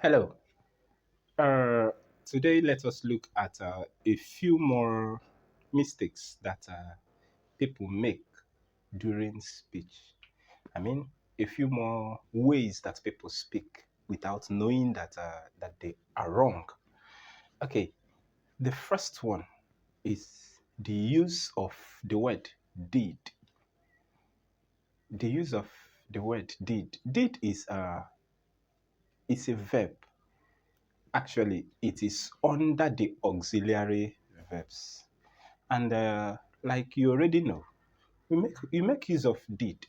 Hello. Uh, Today, let us look at a few more mistakes that people make during speech. I mean, a few more ways that people speak without knowing that they are wrong. Okay, the first one is the use of the word did. The use of the word did. Did is a verb. Actually, it is under the auxiliary verbs. And like you already know, you make use of did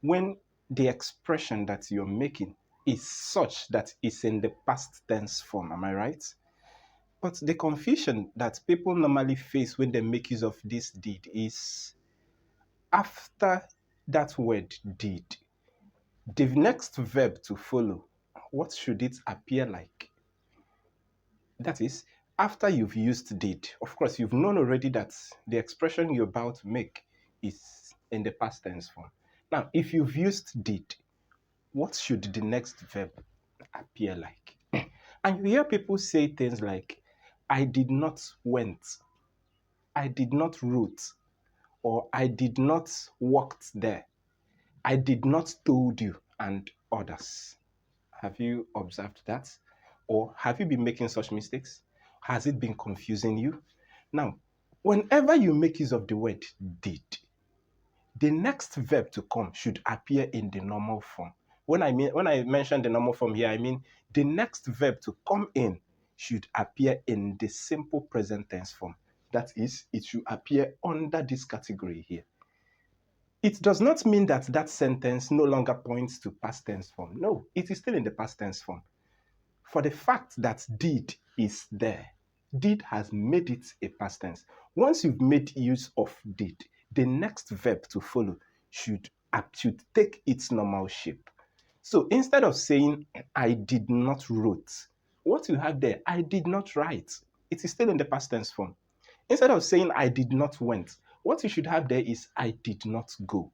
when the expression that you're making is such that it's in the past tense form. Am I right? But the confusion that people normally face when they make use of this did is after that word did, the next verb to follow, what should it appear like? That is, after you've used did, of course, you've known already that the expression you're about to make is in the past tense form. Now, if you've used did, what should the next verb appear like? And you hear people say things like, I did not went, I did not wrote, or I did not walked there, I did not told you, and others. Have you observed that? Or have you been making such mistakes? Has it been confusing you? Now, whenever you make use of the word did, the next verb to come should appear in the normal form. When I mention the normal form here, I mean the next verb to come in should appear in the simple present tense form. That is, it should appear under this category here. It does not mean that that sentence no longer points to past tense form. No, it is still in the past tense form. For the fact that did is there, did has made it a past tense. Once you've made use of did, the next verb to follow should take its normal shape. So instead of saying I did not wrote, what you have there, I did not write. It is still in the past tense form. Instead of saying I did not went, what you should have there is I did not go.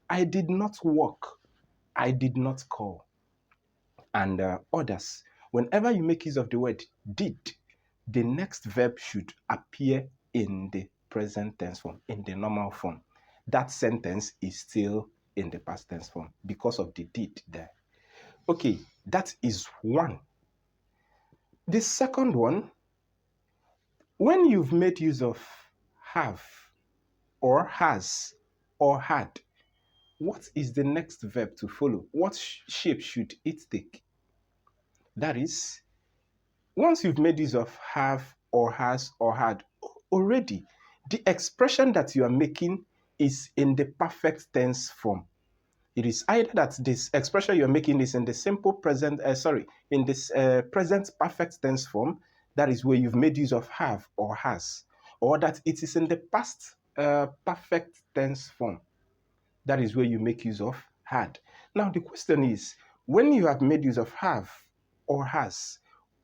I did not walk. I did not call. And others. Whenever you make use of the word did, the next verb should appear in the present tense form, in the normal form. That sentence is still in the past tense form because of the did there. Okay, that is one. The second one, when you've made use of have or has or had, what is the next verb to follow? What shape should it take? That is, once you've made use of have or has or had, already the expression that you are making is in the perfect tense form. It is either that this expression you're making is in the simple present, in this present perfect tense form, that is where you've made use of have or has, or that it is in the past perfect tense form, that is where you make use of had. Now the question is, when you have made use of have or has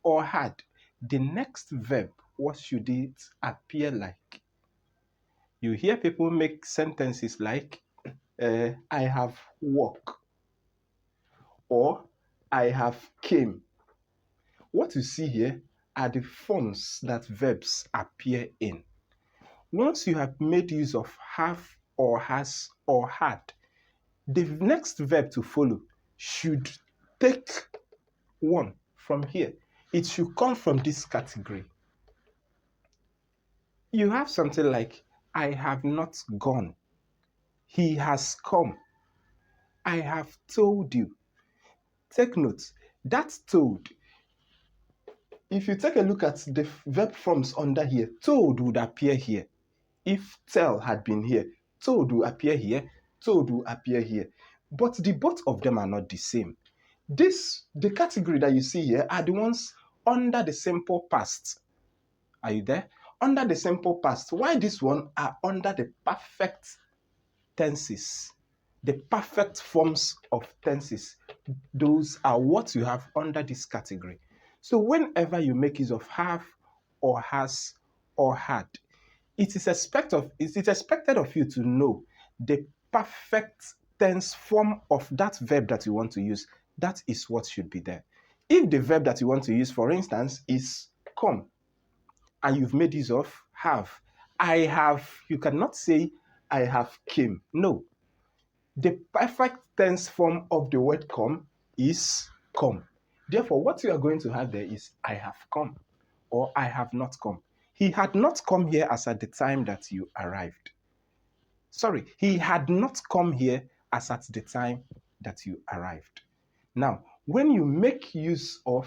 or had, the next verb, what should it appear like? You hear people make sentences like, I have walk, or I have came. What you see here are the forms that verbs appear in. Once you have made use of have or has or had, the next verb to follow should take one from here. It should come from this category. You have something like, I have not gone. He has come. I have told you. Take note, that told, if you take a look at the verb forms under here, told would appear here. If tell had been here, told will appear here, told will appear here. But the both of them are not the same. The category that you see here are the ones under the simple past. Are you there? Under the simple past. Why this one are under the perfect tenses? The perfect forms of tenses. Those are what you have under this category. So whenever you make use of have or has or had, it is expected of you to know the perfect tense form of that verb that you want to use. That is what should be there. If the verb that you want to use, for instance, is come, and you've made use of have, I have, you cannot say I have came. No. The perfect tense form of the word come is come. Therefore, what you are going to have there is I have come or I have not come. He had not come here as at the time that you arrived. Sorry, he had not come here as at the time that you arrived. Now, when you make use of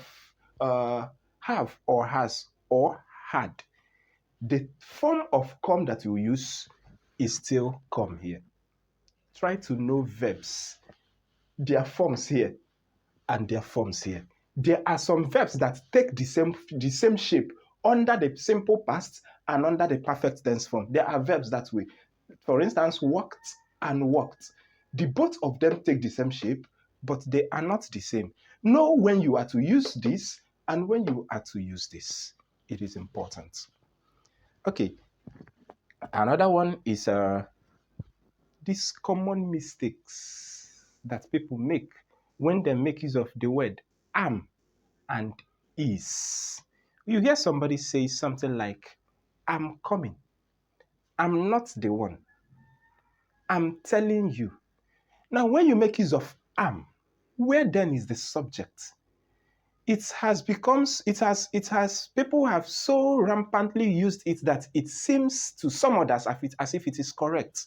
have or has or had, the form of come that you use is still come here. Try to know verbs, their forms here and their forms here. There are some verbs that take the same shape under the simple past and under the perfect tense form. There are verbs that way. For instance, walked and walked. The both of them take the same shape, but they are not the same. Know when you are to use this and when you are to use this. It is important. Okay. Another one is these common mistakes that people make when they make use of the word am and is. You hear somebody say something like, I'm coming. I'm not the one. I'm telling you. Now, when you make use of am, where then is the subject? People have so rampantly used it that it seems to some others as if it is correct,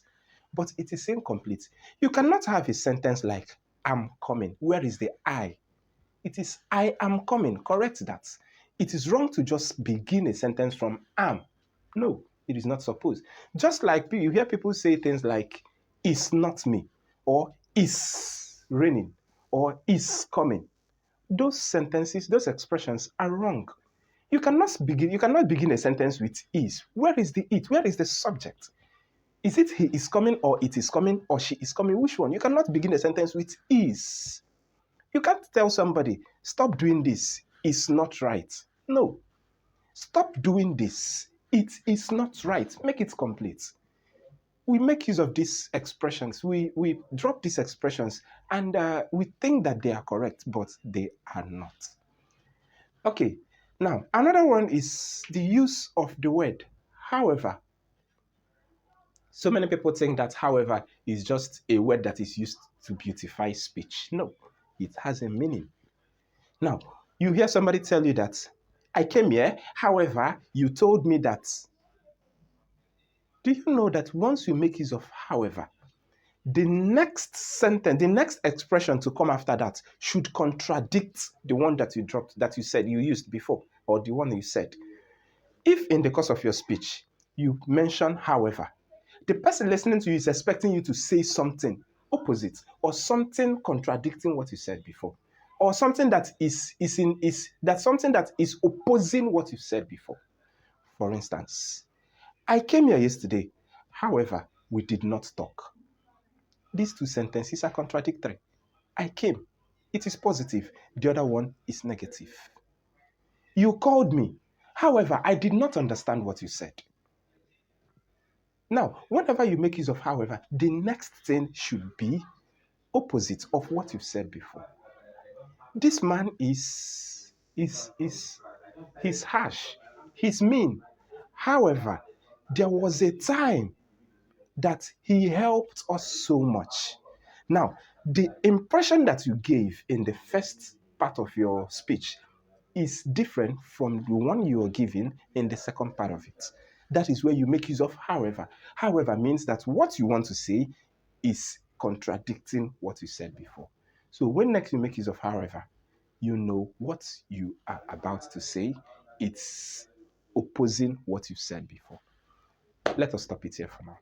but it is incomplete. You cannot have a sentence like, I'm coming. Where is the I? It is I am coming. Correct that. It is wrong to just begin a sentence from am. No, it is not supposed. Just like you hear people say things like, it's not me, or is raining, or is coming. Those sentences, those expressions are wrong. You cannot begin a sentence with is. Where is the it? Where is the subject? Is it he is coming or it is coming or she is coming? Which one? You cannot begin a sentence with is. You can't tell somebody, stop doing this. It's not right. No. Stop doing this. It is not right. Make it complete. We make use of these expressions. We drop these expressions and we think that they are correct, but they are not. Okay. Now, another one is the use of the word however. So many people think that however is just a word that is used to beautify speech. No, it has a meaning. Now, you hear somebody tell you that I came here, however, you told me that. Do you know that once you make use of however, the next sentence, the next expression to come after that should contradict the one that you dropped, that you said you used before, or the one you said. If in the course of your speech, you mention however, the person listening to you is expecting you to say something opposite or something contradicting what you said before, or something that is something that is opposing what you said before. For instance, I came here yesterday, however, we did not talk. These two sentences are contradictory. I came, it is positive. The other one is negative. You called me, however, I did not understand what you said. Now, whenever you make use of however, the next thing should be opposite of what you've said before. This man is he's harsh, he's mean. However, there was a time that he helped us so much. Now, the impression that you gave in the first part of your speech is different from the one you are giving in the second part of it. That is where you make use of however. However means that what you want to say is contradicting what you said before. So when next you make use of however, you know what you are about to say. It's opposing what you said before. Let us stop it here for now.